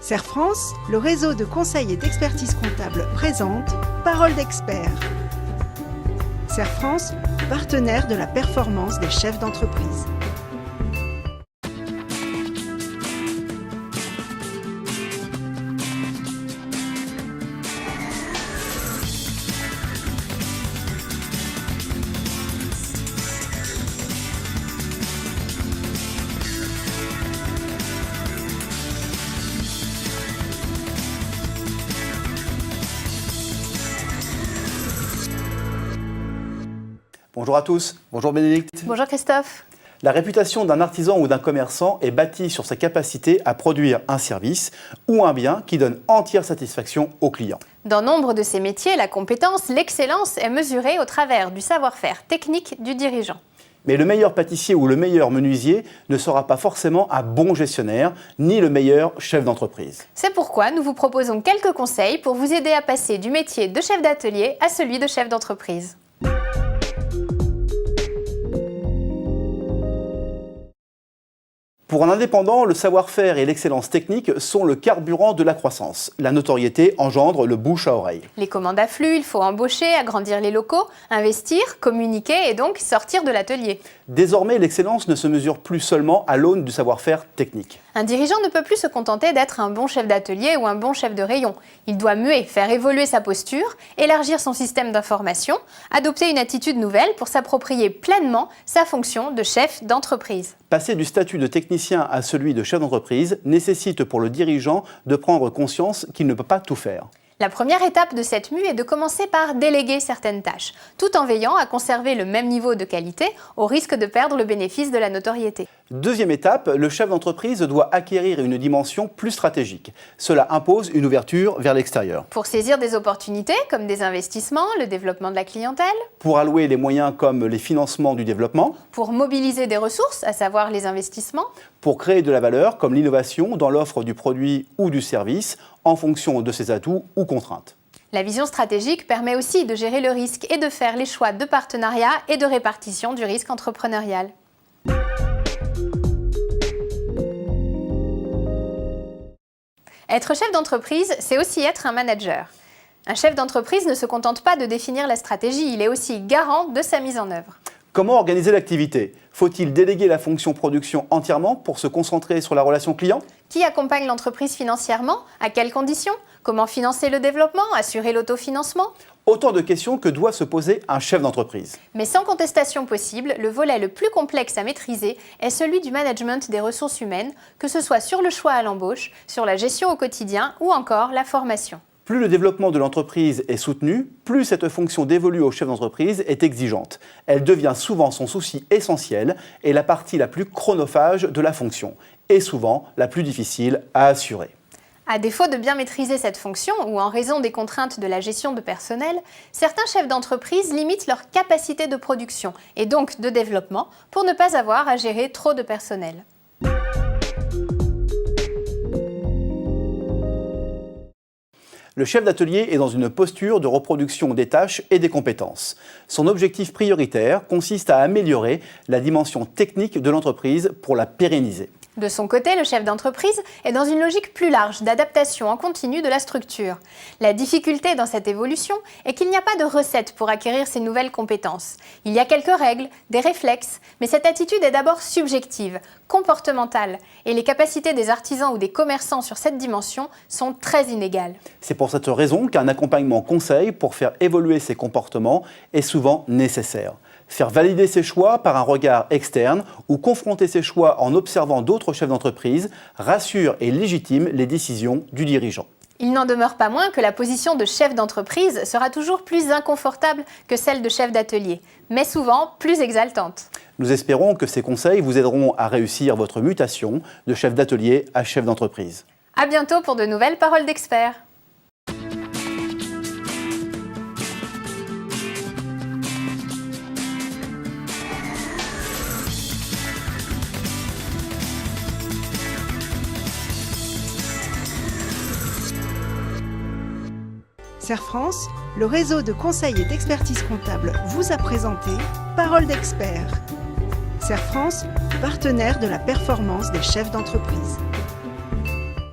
Serre France, le réseau de conseil et d'expertise comptable présente Parole d'expert. Serre France, partenaire de la performance des chefs d'entreprise. Bonjour à tous, bonjour Bénédicte. Bonjour Christophe. La réputation d'un artisan ou d'un commerçant est bâtie sur sa capacité à produire un service ou un bien qui donne entière satisfaction aux clients. Dans nombre de ces métiers, la compétence, l'excellence est mesurée au travers du savoir-faire technique du dirigeant. Mais le meilleur pâtissier ou le meilleur menuisier ne sera pas forcément un bon gestionnaire, ni le meilleur chef d'entreprise. C'est pourquoi nous vous proposons quelques conseils pour vous aider à passer du métier de chef d'atelier à celui de chef d'entreprise. Pour un indépendant, le savoir-faire et l'excellence technique sont le carburant de la croissance. La notoriété engendre le bouche à oreille. Les commandes affluent, il faut embaucher, agrandir les locaux, investir, communiquer et donc sortir de l'atelier. Désormais, l'excellence ne se mesure plus seulement à l'aune du savoir-faire technique. Un dirigeant ne peut plus se contenter d'être un bon chef d'atelier ou un bon chef de rayon. Il doit muer, faire évoluer sa posture, élargir son système d'information, adopter une attitude nouvelle pour s'approprier pleinement sa fonction de chef d'entreprise. Passer du statut de technicien à celui de chef d'entreprise nécessite pour le dirigeant de prendre conscience qu'il ne peut pas tout faire. La première étape de cette mue est de commencer par déléguer certaines tâches, tout en veillant à conserver le même niveau de qualité au risque de perdre le bénéfice de la notoriété. Deuxième étape, le chef d'entreprise doit acquérir une dimension plus stratégique. Cela impose une ouverture vers l'extérieur. Pour saisir des opportunités comme des investissements, le développement de la clientèle. Pour allouer les moyens comme les financements du développement. Pour mobiliser des ressources, à savoir les investissements. Pour créer de la valeur comme l'innovation dans l'offre du produit ou du service en fonction de ses atouts ou contraintes. La vision stratégique permet aussi de gérer le risque et de faire les choix de partenariat et de répartition du risque entrepreneurial. Être chef d'entreprise, c'est aussi être un manager. Un chef d'entreprise ne se contente pas de définir la stratégie, il est aussi garant de sa mise en œuvre. Comment organiser l'activité ? Faut-il déléguer la fonction production entièrement pour se concentrer sur la relation client ? Qui accompagne l'entreprise financièrement ? À quelles conditions ? Comment financer le développement ? Assurer l'autofinancement ? Autant de questions que doit se poser un chef d'entreprise. Mais sans contestation possible, le volet le plus complexe à maîtriser est celui du management des ressources humaines, que ce soit sur le choix à l'embauche, sur la gestion au quotidien ou encore la formation. Plus le développement de l'entreprise est soutenu, plus cette fonction dévolue au chef d'entreprise est exigeante. Elle devient souvent son souci essentiel et la partie la plus chronophage de la fonction, et souvent la plus difficile à assurer. À défaut de bien maîtriser cette fonction ou en raison des contraintes de la gestion de personnel, certains chefs d'entreprise limitent leur capacité de production et donc de développement pour ne pas avoir à gérer trop de personnel. Le chef d'atelier est dans une posture de reproduction des tâches et des compétences. Son objectif prioritaire consiste à améliorer la dimension technique de l'entreprise pour la pérenniser. De son côté, le chef d'entreprise est dans une logique plus large d'adaptation en continu de la structure. La difficulté dans cette évolution est qu'il n'y a pas de recette pour acquérir ces nouvelles compétences. Il y a quelques règles, des réflexes, mais cette attitude est d'abord subjective, comportementale, et les capacités des artisans ou des commerçants sur cette dimension sont très inégales. C'est pour cette raison qu'un accompagnement conseil pour faire évoluer ces comportements est souvent nécessaire. Faire valider ses choix par un regard externe ou confronter ses choix en observant d'autres chefs d'entreprise rassure et légitime les décisions du dirigeant. Il n'en demeure pas moins que la position de chef d'entreprise sera toujours plus inconfortable que celle de chef d'atelier, mais souvent plus exaltante. Nous espérons que ces conseils vous aideront à réussir votre mutation de chef d'atelier à chef d'entreprise. À bientôt pour de nouvelles paroles d'experts. Serre France, le réseau de conseil et d'expertise comptable vous a présenté Parole d'expert. Serre France, partenaire de la performance des chefs d'entreprise.